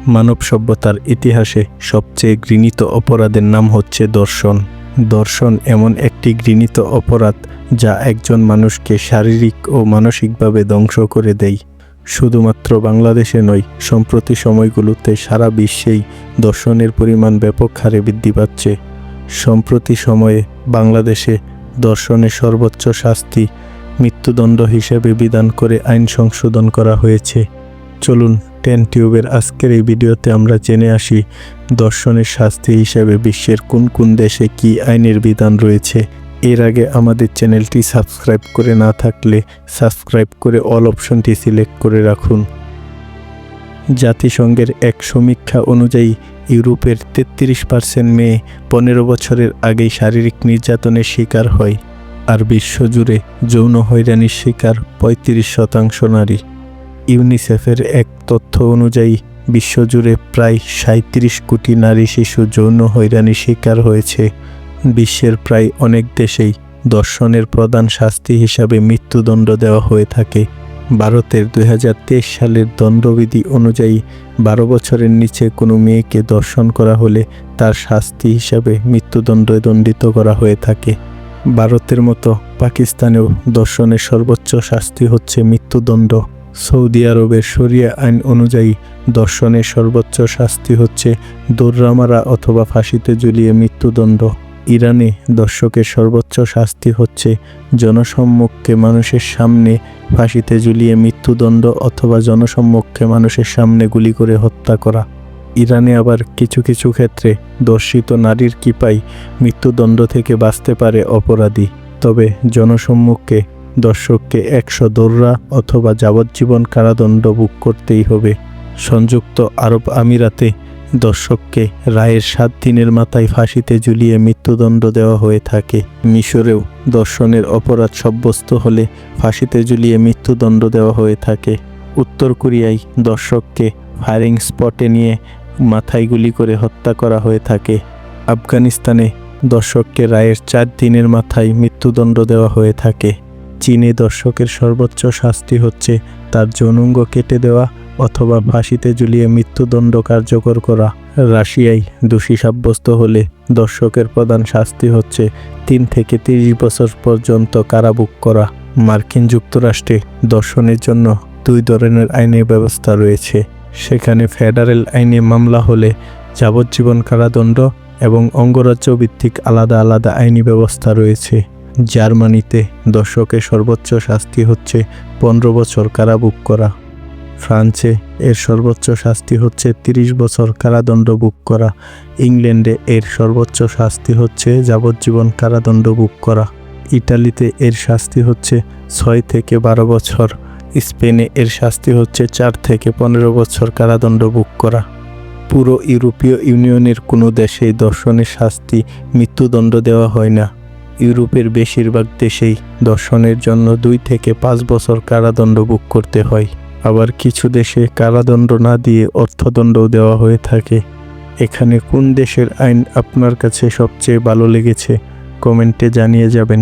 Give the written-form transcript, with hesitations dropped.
মানব সভ্যতার ইতিহাসে সবচেয়ে ঘৃণিত অপরাধের নাম হচ্ছে দর্শন। দর্শন এমন একটি ঘৃণিত অপরাধ যা একজন মানুষকে শারীরিক ও মানসিকভাবে ধ্বংস করে দেয়। শুধুমাত্র বাংলাদেশে নয়, সম্প্রতি সময়গুলোতে সারা বিশ্বেই দর্শনের পরিমাণ ব্যাপক হারে বৃদ্ধি পাচ্ছে। সম্প্রতি সময়ে বাংলাদেশে দর্শনের সর্বোচ্চ শাস্তি মৃত্যুদণ্ড হিসেবে বিধান করে আইন সংশোধন করা হয়েছে। চলুন 10 টিউবের আজকের এই ভিডিওতে আমরা জেনে আসি দর্শনের শাস্তি হিসেবে বিশ্বের কোন কোন দেশে কী আইনের বিধান রয়েছে। এর আগে আমাদের চ্যানেলটি সাবস্ক্রাইব করে না থাকলে সাবস্ক্রাইব করে অল অপশনটি সিলেক্ট করে রাখুন। জাতিসংঘের এক সমীক্ষা অনুযায়ী ইউরোপের 33% মেয়ে 15 বছরের আগেই শারীরিক নির্যাতনের শিকার হয়, আর বিশ্বজুড়ে যৌন হয়রানির শিকার 35% নারী। ইউনিসেফের এক তথ্য অনুযায়ী বিশ্বজুড়ে প্রায় 37 কোটি নারী শিশু যৌন হয়রানির শিকার হয়েছে। বিশ্বের প্রায় অনেক দেশেই দর্শনের প্রধান শাস্তি হিসাবে মৃত্যুদণ্ড দেওয়া হয়ে থাকে। ভারতের 2023 সালের দণ্ডবিধি অনুযায়ী 12 বছরের নিচে কোনো মেয়েকে দর্শন করা হলে তার শাস্তি হিসাবে মৃত্যুদণ্ডে দণ্ডিত করা হয়ে থাকে। ভারতের মতো পাকিস্তানেও দর্শনের সর্বোচ্চ শাস্তি হচ্ছে মৃত্যুদণ্ড। সৌদি আরবের শরিয়া আইন অনুযায়ী দর্শনের সর্বোচ্চ শাস্তি হচ্ছে দৌড়া মারা অথবা ফাঁসিতে ঝুলিয়ে মৃত্যুদণ্ড। ইরানে দর্শকের সর্বোচ্চ শাস্তি হচ্ছে জনসম্মুখে মানুষের সামনে ফাঁসিতে ঝুলিয়ে মৃত্যুদণ্ড অথবা জনসম্মুখে মানুষের সামনে গুলি করে হত্যা করা। ইরানে আবার কিছু কিছু ক্ষেত্রে দর্শিত নারীর কৃপায় মৃত্যুদণ্ড থেকে বাঁচতে পারে অপরাধী, তবে জনসম্মুখে দর্শককে 100 দৌড়া অথবা যাবজ্জীবন কারাদণ্ড ভোগ করতেই হবে। সংযুক্ত আরব আমিরাতে দর্শককে রায়ের 7 দিনের মাথায় ফাঁসিতে ঝুলিয়ে মৃত্যুদণ্ড দেওয়া হয়ে থাকে। মিশরেও দর্শনের অপরাধ সাব্যস্ত হলে ফাঁসিতে ঝুলিয়ে মৃত্যুদণ্ড দেওয়া হয়ে থাকে। উত্তর কোরিয়ায় দর্শককে ফায়ারিং স্পটে নিয়ে মাথায় গুলি করে হত্যা করা হয়ে থাকে। আফগানিস্তানে দর্শককে রায়ের 4 দিনের মাথায় মৃত্যুদণ্ড দেওয়া হয়ে থাকে। চীনে দর্শকের সর্বোচ্চ শাস্তি হচ্ছে তার যৌনাঙ্গ কেটে দেওয়া অথবা ফাঁসিতে ঝুলিয়ে মৃত্যুদণ্ড কার্যকর করা। রাশিয়ায় দোষী সাব্যস্ত হলে দর্শকের প্রধান শাস্তি হচ্ছে 3 থেকে 30 বছর পর্যন্ত কারাভোগ করা। মার্কিন যুক্তরাষ্ট্রে দর্শনের জন্য 2 ধরনের আইনের ব্যবস্থা রয়েছে। সেখানে ফেডারেল আইনে মামলা হলে যাবজ্জীবন কারাদণ্ড এবং অঙ্গরাজ্য ভিত্তিক আলাদা আলাদা আইনি ব্যবস্থা রয়েছে। জার্মানিতে দর্শকের সর্বোচ্চ শাস্তি হচ্ছে 15 বছর কারাভোগ করা। ফ্রান্সে এর সর্বোচ্চ শাস্তি হচ্ছে 30 বছর কারাদণ্ড ভোগ করা। ইংল্যান্ডে এর সর্বোচ্চ শাস্তি হচ্ছে যাবজ্জীবন কারাদণ্ড ভোগ করা। ইটালিতে এর শাস্তি হচ্ছে 6 থেকে 12 বছর। স্পেনে এর শাস্তি হচ্ছে 4 থেকে 15 বছর কারাদণ্ড ভোগ করা। পুরো ইউরোপীয় ইউনিয়নের কোনো দেশেই দর্শনের শাস্তি মৃত্যুদণ্ড দেওয়া হয় না। ইউরোপের বেশিরভাগ দেশেই দর্শনের জন্য 2 থেকে 5 বছর কারাদণ্ড ভোগ করতে হয়। আবার কিছু দেশে কারাদণ্ড না দিয়ে অর্থদণ্ডও দেওয়া হয়ে থাকে। এখানে কোন দেশের আইন আপনার কাছে সবচেয়ে ভালো লেগেছে কমেন্টে জানিয়ে যাবেন।